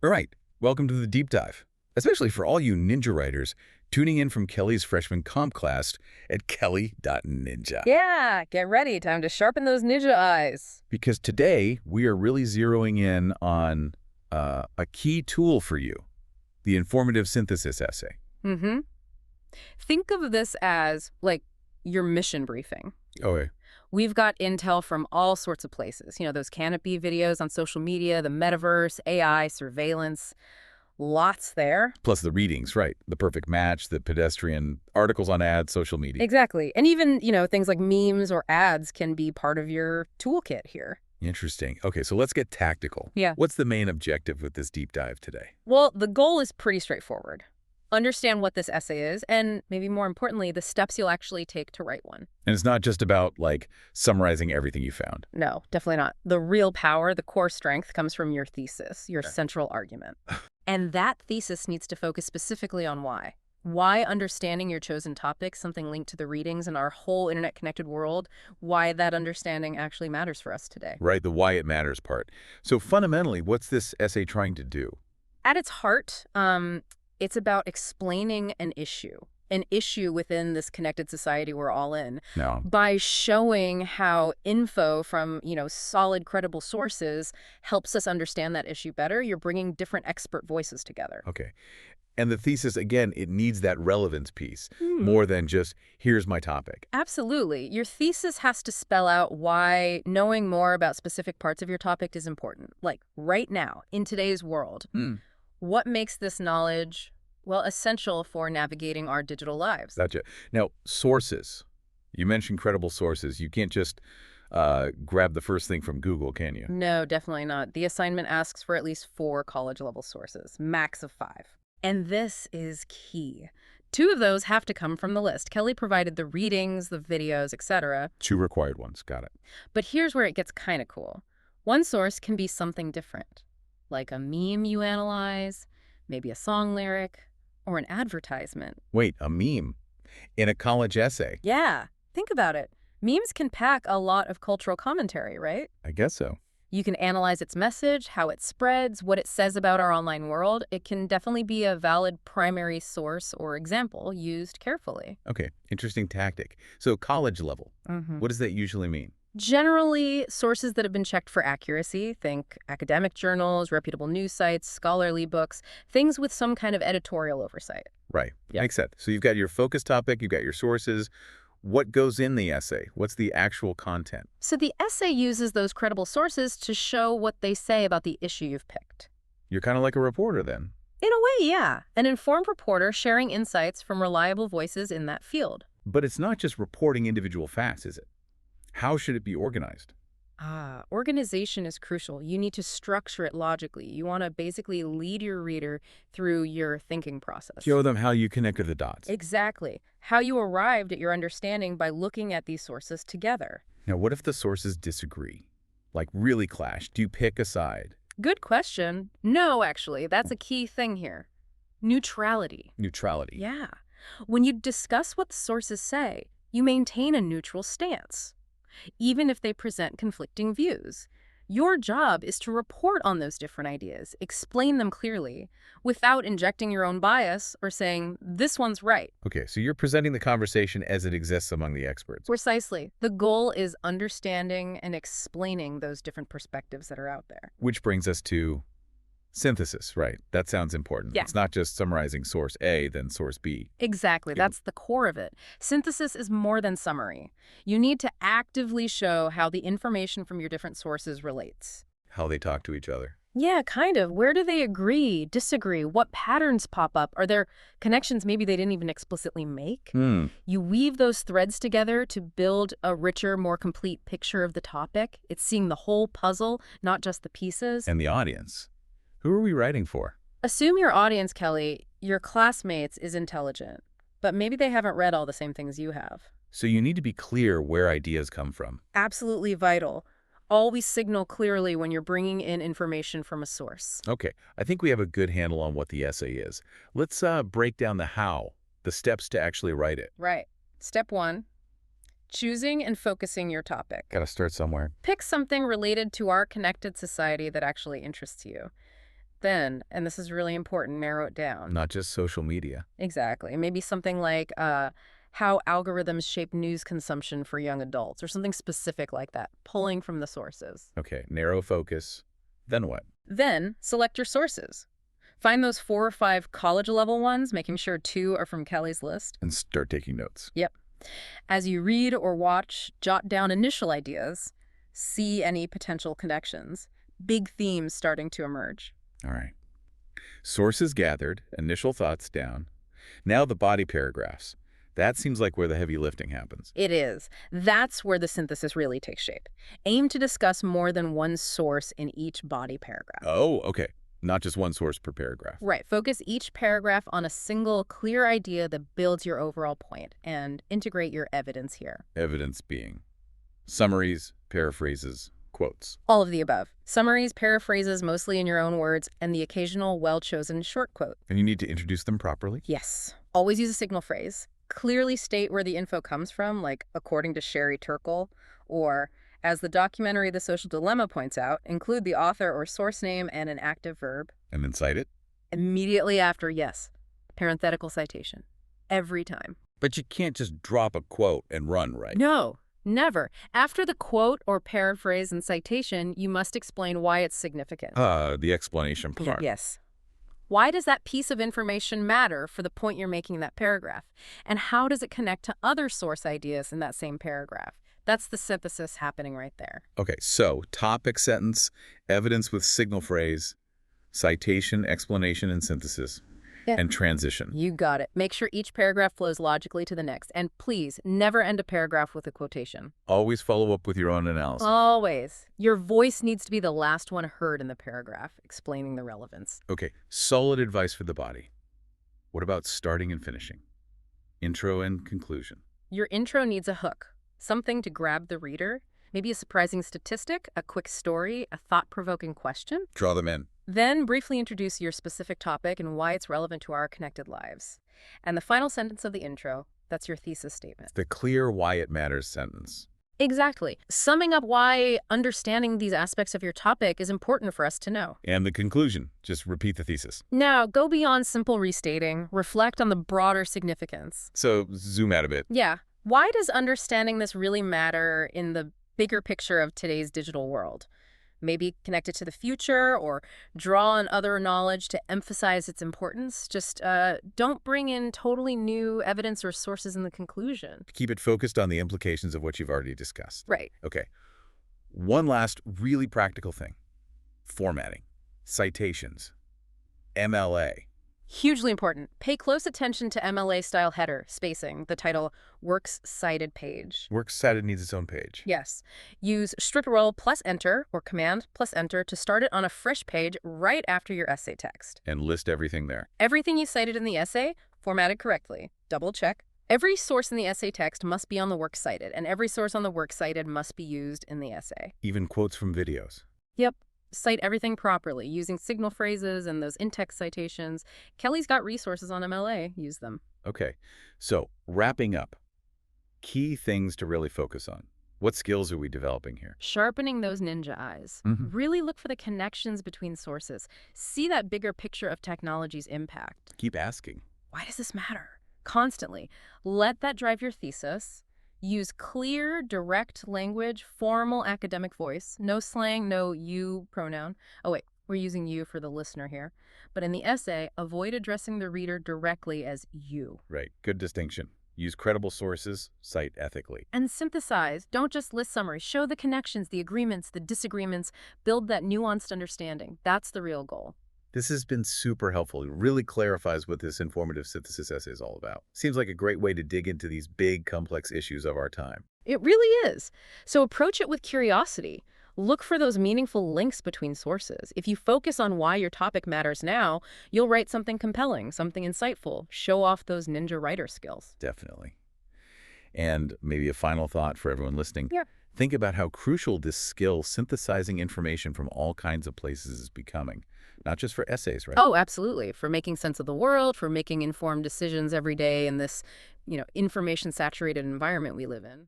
All right, welcome to the deep dive, especially for all you ninja writers tuning in from Kelly's freshman comp class at kelli.ninja. Yeah, get ready. Time to sharpen those ninja eyes. Because today we are really zeroing in on a key tool for you, the informative synthesis essay. Mm-hmm. Think of this as, like, your mission briefing. Okay. We've got intel from all sorts of places. You know, those canopy videos on social media, the metaverse, AI, surveillance. Lots there. Plus the readings, right? The perfect match, the pedestrian articles on ads, social media. Exactly. And even, things like memes or ads can be part of your toolkit here. Interesting. Okay, so let's get tactical. Yeah. What's the main objective with this deep dive today? Well, the goal is pretty straightforward. Understand what this essay is, and maybe more importantly, the steps you'll actually take to write one. And it's not just about, like, summarizing everything you found. No, definitely not. The real power, the core strength, comes from your thesis, your central argument. And that thesis needs to focus specifically on why. Why understanding your chosen topic, something linked to the readings and our whole internet-connected world, why that understanding actually matters for us today. Right, the why it matters part. So fundamentally, what's this essay trying to do? At its heart, it's about explaining an issue within this connected society we're all in, No. by showing how info from, solid, credible sources helps us understand that issue better. You're bringing different expert voices together. Okay. And the thesis, again, it needs that relevance piece, more than just, here's my topic. Absolutely. Your thesis has to spell out why knowing more about specific parts of your topic is important. Like, right now, in today's world, what makes this knowledge, well, essential for navigating our digital lives? Gotcha. Now, sources. You mentioned credible sources. You can't just grab the first thing from Google, can you? No, definitely not. The assignment asks for at least 4 college-level sources, max of 5. And this is key. 2 of those have to come from the list. Kelly provided the readings, the videos, etc. 2 required ones. Got it. But here's where it gets kind of cool. One source can be something different, like a meme you analyze, maybe a song lyric, or an advertisement. Wait, a meme in a college essay? Yeah, think about it. Memes can pack a lot of cultural commentary, right? I guess so. You can analyze its message, how it spreads, what it says about our online world. It can definitely be a valid primary source or example used carefully. Okay, interesting tactic. So college level, what does that usually mean? Generally, sources that have been checked for accuracy, think academic journals, reputable news sites, scholarly books, things with some kind of editorial oversight. Right, Yeah. makes sense. So you've got your focus topic, you've got your sources. What goes in the essay? What's the actual content? So the essay uses those credible sources to show what they say about the issue you've picked. You're kind of like a reporter then. In a way, yeah. An informed reporter sharing insights from reliable voices in that field. But it's not just reporting individual facts, is it? How should it be organized? Organization is crucial. You need to structure it logically. You want to basically lead your reader through your thinking process. Show them how you connected the dots. Exactly. How you arrived at your understanding by looking at these sources together. Now, what if the sources disagree? Like really clash? Do you pick a side? Good question. No, actually, that's a key thing here. Neutrality. Neutrality. Yeah. When you discuss what the sources say, you maintain a neutral stance, even if they present conflicting views. Your job is to report on those different ideas, explain them clearly, without injecting your own bias or saying, this one's right. Okay, so you're presenting the conversation as it exists among the experts. Precisely. The goal is understanding and explaining those different perspectives that are out there. Which brings us to synthesis, right? That sounds important. Yeah. It's not just summarizing source A, then source B. Exactly. Yeah. That's the core of it. Synthesis is more than summary. You need to actively show how the information from your different sources relates. How they talk to each other. Yeah, kind of. Where do they agree, disagree? What patterns pop up? Are there connections maybe they didn't even explicitly make? You weave those threads together to build a richer, more complete picture of the topic. It's seeing the whole puzzle, not just the pieces. And the audience. Who are we writing for? Assume your audience, Kelly, your classmates, is intelligent, but maybe they haven't read all the same things you have. So you need to be clear where ideas come from. Absolutely vital. Always signal clearly when you're bringing in information from a source. Okay, I think we have a good handle on what the essay is. Let's break down the how, the steps to actually write it. Right. Step 1, choosing and focusing your topic. Got to start somewhere. Pick something related to our connected society that actually interests you. Then, and this is really important, narrow it down. Not just social media. Exactly. Maybe something like how algorithms shape news consumption for young adults, or something specific like that, pulling from the sources. Okay, narrow focus. Then what? Then, select your sources. Find those 4 or 5 college-level ones, making sure 2 are from Kelly's list. And start taking notes. Yep. As you read or watch, jot down initial ideas, see any potential connections, big themes starting to emerge. All right. Sources gathered, initial thoughts down. Now the body paragraphs. That seems like where the heavy lifting happens. It is. That's where the synthesis really takes shape. Aim to discuss more than one source in each body paragraph. Oh, okay. Not just one source per paragraph. Right. Focus each paragraph on a single, clear idea that builds your overall point, and integrate your evidence here. Evidence being summaries, paraphrases, quotes. All of the above. Summaries, paraphrases, mostly in your own words, and the occasional well-chosen short quote. And you need to introduce them properly? Yes. Always use a signal phrase. Clearly state where the info comes from, like according to Sherry Turkle, or as the documentary The Social Dilemma points out, include the author or source name and an active verb. And then cite it? Immediately after, yes. Parenthetical citation. Every time. But you can't just drop a quote and run, right? No, never. After the quote or paraphrase and citation, you must explain why it's significant. The explanation part. Yes. Why does that piece of information matter for the point you're making in that paragraph? And how does it connect to other source ideas in that same paragraph? That's the synthesis happening right there. Okay, so topic sentence, evidence with signal phrase, citation, explanation, and synthesis, and transition. You got it. Make sure each paragraph flows logically to the next. And please, never end a paragraph with a quotation. Always follow up with your own analysis. Always. Your voice needs to be the last one heard in the paragraph, explaining the relevance. Okay, solid advice for the body. What about starting and finishing? Intro and conclusion. Your intro needs a hook, something to grab the reader. Maybe a surprising statistic, a quick story, a thought-provoking question. Draw them in. Then briefly introduce your specific topic and why it's relevant to our connected lives. And the final sentence of the intro, that's your thesis statement. The clear why it matters sentence. Exactly. Summing up why understanding these aspects of your topic is important for us to know. And the conclusion. Just repeat the thesis. Now, go beyond simple restating. Reflect on the broader significance. So zoom out a bit. Yeah. Why does understanding this really matter in the bigger picture of today's digital world? Maybe connect it to the future or draw on other knowledge to emphasize its importance. Just don't bring in totally new evidence or sources in the conclusion. Keep it focused on the implications of what you've already discussed. Right. Okay. One last really practical thing. Formatting. Citations. MLA. Hugely important. Pay close attention to MLA-style header, spacing, the title, Works Cited page. Works cited needs its own page. Yes. Use strip roll plus enter or command plus enter to start it on a fresh page right after your essay text. And list everything there. Everything you cited in the essay, formatted correctly. Double check. Every source in the essay text must be on the works cited, and every source on the works cited must be used in the essay. Even quotes from videos. Yep. Cite everything properly, using signal phrases and those in-text citations. Kelly's got resources on MLA. Use them. Okay, so wrapping up, key things to really focus on. What skills are we developing here? Sharpening those ninja eyes. Really look for the connections between sources. See that bigger picture of technology's impact. Keep asking. Why does this matter? Constantly. Let that drive your thesis. Use clear, direct language, formal academic voice. No slang, no you pronoun. Oh, wait, we're using you for the listener here. But in the essay, avoid addressing the reader directly as you. Right, good distinction. Use credible sources, cite ethically. And synthesize. Don't just list summaries. Show the connections, the agreements, the disagreements. Build that nuanced understanding. That's the real goal. This has been super helpful. It really clarifies what this informative synthesis essay is all about. Seems like a great way to dig into these big, complex issues of our time. It really is. So approach it with curiosity. Look for those meaningful links between sources. If you focus on why your topic matters now, you'll write something compelling, something insightful. Show off those ninja writer skills. Definitely. And maybe a final thought for everyone listening. Yeah. Think about how crucial this skill, synthesizing information from all kinds of places, is becoming. Not just for essays, right? Oh, absolutely. For making sense of the world, for making informed decisions every day in this, information-saturated environment we live in.